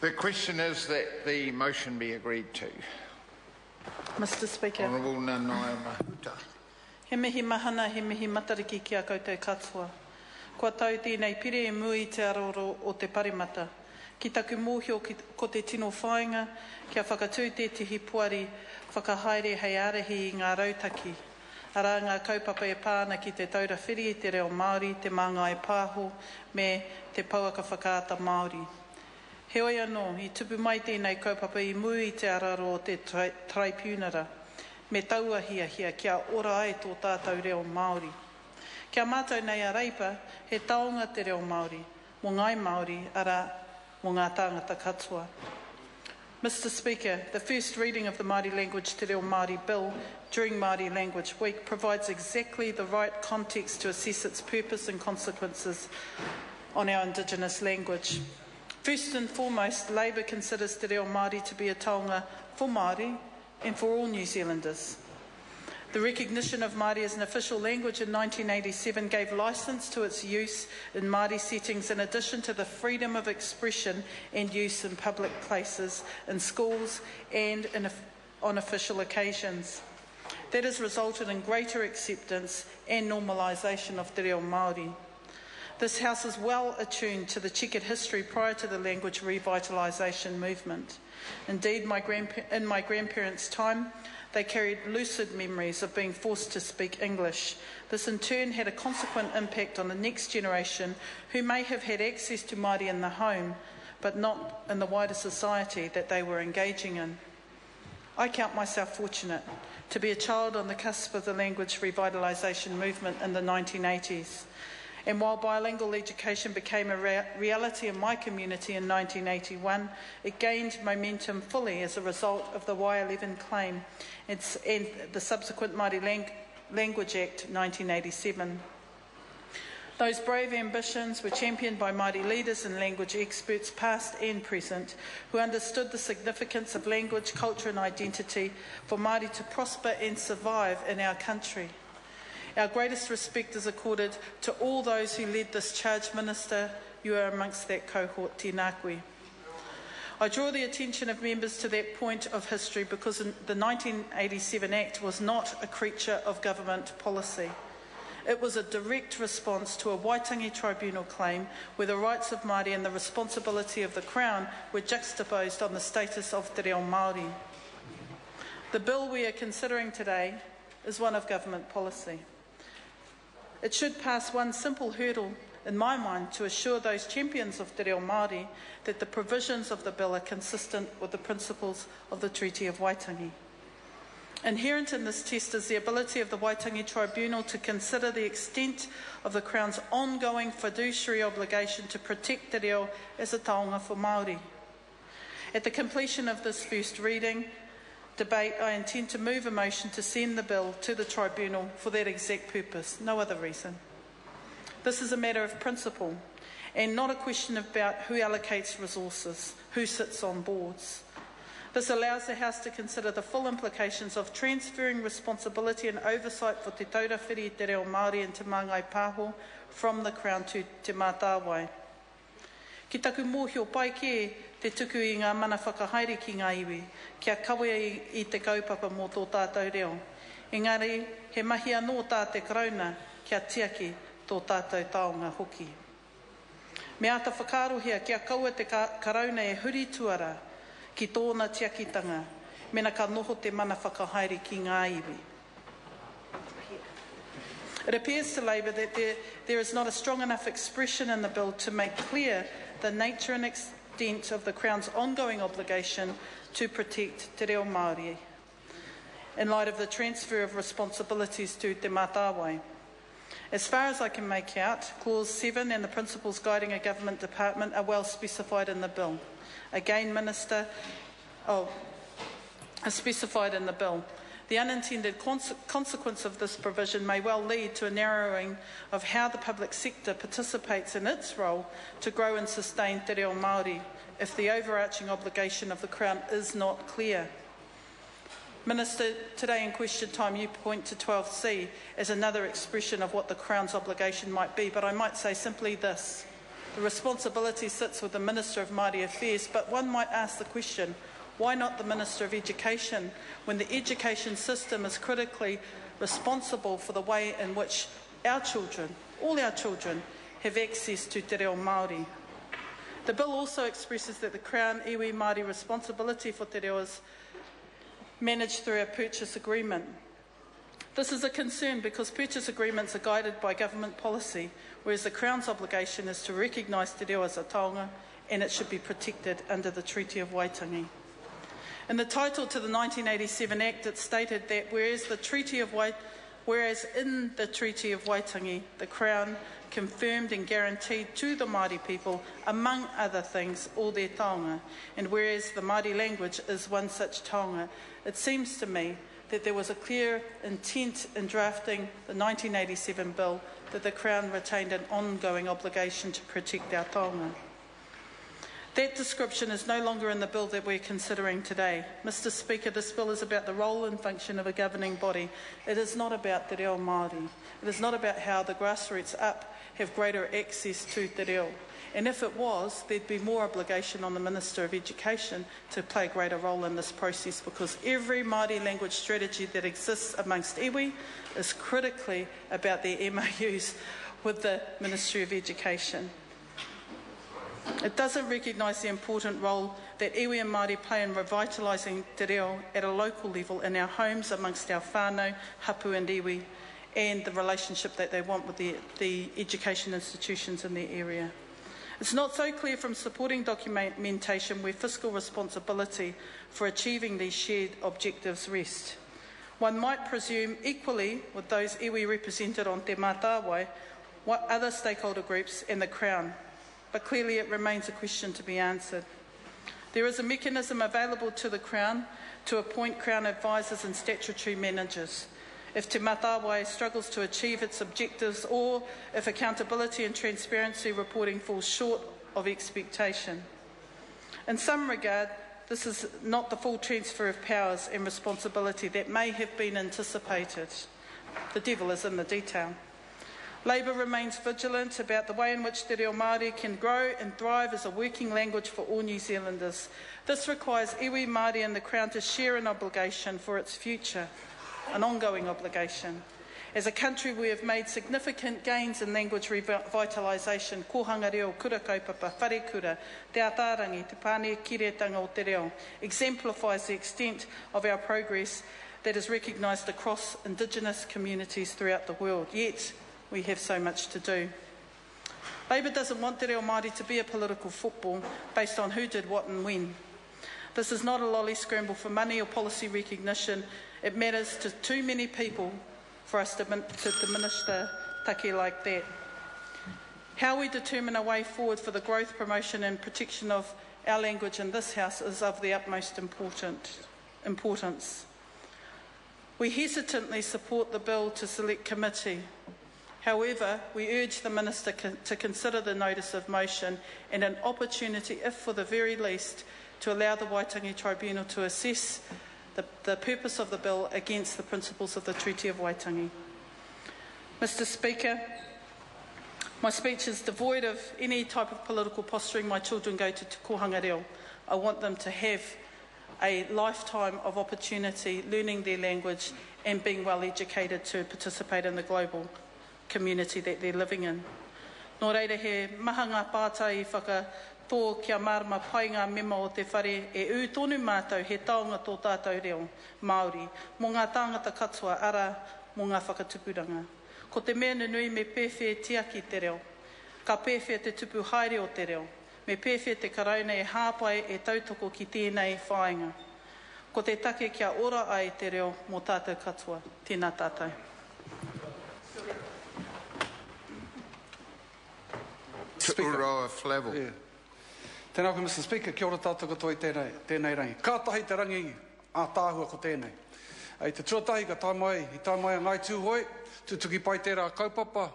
The question is that the motion be agreed to. Mr Speaker. Honourable Nanaia Mahuta. He mihi mahana, he mihi matariki ki a koutou katoa. Kua tau tēnei pire e mui te aroro o te parimata. Ki taku mōhio ko te tino whāinga, kia whakatū te hipuari, whakahaere hei arehi i ngā rautaki. Arā ngā kaupapa e pāna ki te taura whiri, te reo Maori, te manga e pāho, me te pauaka whakaata Maori. He oi anō, i tupu mai tēnei kaupapa i mui te araro o te tribunara, me tauahia kia ora ai tō tātou reo Maori. Kia mātou nei a reipa, he taonga te reo Maori, mō ngai Maori, ara mō ngā tāngata katoa. Mr Speaker, the first reading of the Māori Language Te Reo Māori Bill during Māori Language Week provides exactly the right context to assess its purpose and consequences on our Indigenous language. First and foremost, Labour considers Te Reo Māori to be a taonga for Māori and for all New Zealanders. The recognition of Māori as an official language in 1987 gave licence to its use in Māori settings in addition to the freedom of expression and use in public places, in schools and on official occasions. That has resulted in greater acceptance and normalisation of Te Reo Māori. This House is well attuned to the checkered history prior to the language revitalisation movement. Indeed, in my grandparents' time, they carried lucid memories of being forced to speak English. This in turn had a consequent impact on the next generation who may have had access to Māori in the home, but not in the wider society that they were engaging in. I count myself fortunate to be a child on the cusp of the language revitalisation movement in the 1980s. And while bilingual education became a reality in my community in 1981, it gained momentum fully as a result of the Y11 claim and the subsequent Māori Language Act 1987. Those brave ambitions were championed by Māori leaders and language experts, past and present, who understood the significance of language, culture and identity for Māori to prosper and survive in our country. Our greatest respect is accorded to all those who led this charge. Minister, you are amongst that cohort, tēnā koe. I draw the attention of members to that point of history because the 1987 Act was not a creature of government policy. It was a direct response to a Waitangi Tribunal claim where the rights of Māori and the responsibility of the Crown were juxtaposed on the status of Te Reo Māori. The bill we are considering today is one of government policy. It should pass one simple hurdle, in my mind, to assure those champions of Te Reo Māori that the provisions of the bill are consistent with the principles of the Treaty of Waitangi. Inherent in this test is the ability of the Waitangi Tribunal to consider the extent of the Crown's ongoing fiduciary obligation to protect Te Reo as a taonga for Māori. At the completion of this first reading debate, I intend to move a motion to send the bill to the Tribunal for that exact purpose, no other reason. This is a matter of principle and not a question about who allocates resources, who sits on boards. This allows the House to consider the full implications of transferring responsibility and oversight for te taura whiri, te reo Māori and te māngai pāho from the Crown to te mātāwai. Ki taku mōhio pai ke te tuku i ngā mana whakahaere ki ngā iwi, kia kawea i te kaupapa mō tō tātou reo. Engari, he mahi anō tā te karauna, kia tiaki tō tātou taonga hoki. Me ata whakarohia kia kaua te karauna e huri tuara ki tōna tiakitanga, mena ka noho te mana whakahaere ki ngā iwi. It appears to Labour that there is not a strong enough expression in the bill to make clear the nature and extent of the Crown's ongoing obligation to protect Te Reo Māori in light of the transfer of responsibilities to te mātāwai. As far as I can make out, Clause 7 and the principles guiding a government department are well specified in the bill. Again, Minister, are specified in the bill. The unintended consequence of this provision may well lead to a narrowing of how the public sector participates in its role to grow and sustain Te Reo Māori if the overarching obligation of the Crown is not clear. Minister, today in question time you point to 12C as another expression of what the Crown's obligation might be, but I might say simply this. The responsibility sits with the Minister of Māori Affairs, but one might ask the question, why not the Minister of Education, when the education system is critically responsible for the way in which our children, all our children, have access to te reo Māori? The bill also expresses that the Crown iwi Māori responsibility for te reo is managed through a purchase agreement. This is a concern because purchase agreements are guided by government policy, whereas the Crown's obligation is to recognise te reo as a taonga and it should be protected under the Treaty of Waitangi. In the title to the 1987 Act, it stated that whereas in the Treaty of Waitangi, the Crown confirmed and guaranteed to the Māori people, among other things, all their taonga, and whereas the Māori language is one such taonga, it seems to me that there was a clear intent in drafting the 1987 bill that the Crown retained an ongoing obligation to protect our taonga. That description is no longer in the bill that we're considering today. Mr. Speaker, this bill is about the role and function of a governing body. It is not about te reo Māori. It is not about how the grassroots up have greater access to te reo. And if it was, there'd be more obligation on the Minister of Education to play a greater role in this process, because every Māori language strategy that exists amongst iwi is critically about their MOUs with the Ministry of Education. It doesn't recognise the important role that iwi and Māori play in revitalising te reo at a local level in our homes, amongst our whānau, hapu and iwi, and the relationship that they want with the education institutions in their area. It's not so clear from supporting documentation where fiscal responsibility for achieving these shared objectives rest. One might presume equally with those iwi represented on Te Mātāwai, what other stakeholder groups and the Crown, but clearly it remains a question to be answered. There is a mechanism available to the Crown to appoint Crown advisors and statutory managers if Te Mātāwai struggles to achieve its objectives, or if accountability and transparency reporting falls short of expectation. In some regard, this is not the full transfer of powers and responsibility that may have been anticipated. The devil is in the detail. Labour remains vigilant about the way in which te reo Māori can grow and thrive as a working language for all New Zealanders. This requires iwi, Māori and the Crown to share an obligation for its future, an ongoing obligation. As a country, we have made significant gains in language revitalisation. Kohanga reo, kura kaupapa, whare kura, te ātārangi, te pāne kiretanga o te reo, exemplifies the extent of our progress that is recognised across Indigenous communities throughout the world. Yet, we have so much to do. Labour doesn't want te reo Māori to be a political football based on who did what and when. This is not a lolly scramble for money or policy recognition. It matters to too many people for us to diminish the take like that. How we determine a way forward for the growth, promotion and protection of our language in this House is of the utmost importance. We hesitantly support the bill to select committee. However, we urge the Minister to consider the notice of motion and an opportunity, if for the very least, to allow the Waitangi Tribunal to assess the purpose of the bill against the principles of the Treaty of Waitangi. Mr. Speaker, my speech is devoid of any type of political posturing. My children go to Te Kohanga Reo. I want them to have a lifetime of opportunity learning their language and being well educated to participate in the global community that they're living in. Nō reira, he maha ngā pātai I whakatō kia marama pai ngā mema o te whare e ū tonu mātou he taonga tō tātou reo Māori, mō ngā tāngata katoa ara mō ngā whakatupuranga. Ko te mea nui me pewhia tiaki te reo, ka pewhia te tupu haere o te reo, me pewhia te karauna e hāpai e tautoko ki tēnei whāinga. Ko te take kia ora ai te reo mō tātou katoa. Tēnā tātou. Uroa Flavel. Yeah. Tēnā koe, Mr. Speaker, kia ora tātou katoa I tēnei rangi. Kātahi te rangi a tāhua ko tēnei. Ei te tuatahi ka tāmai, I tāmai a ngai tūhoi, tutuki pai tērā kaupapa,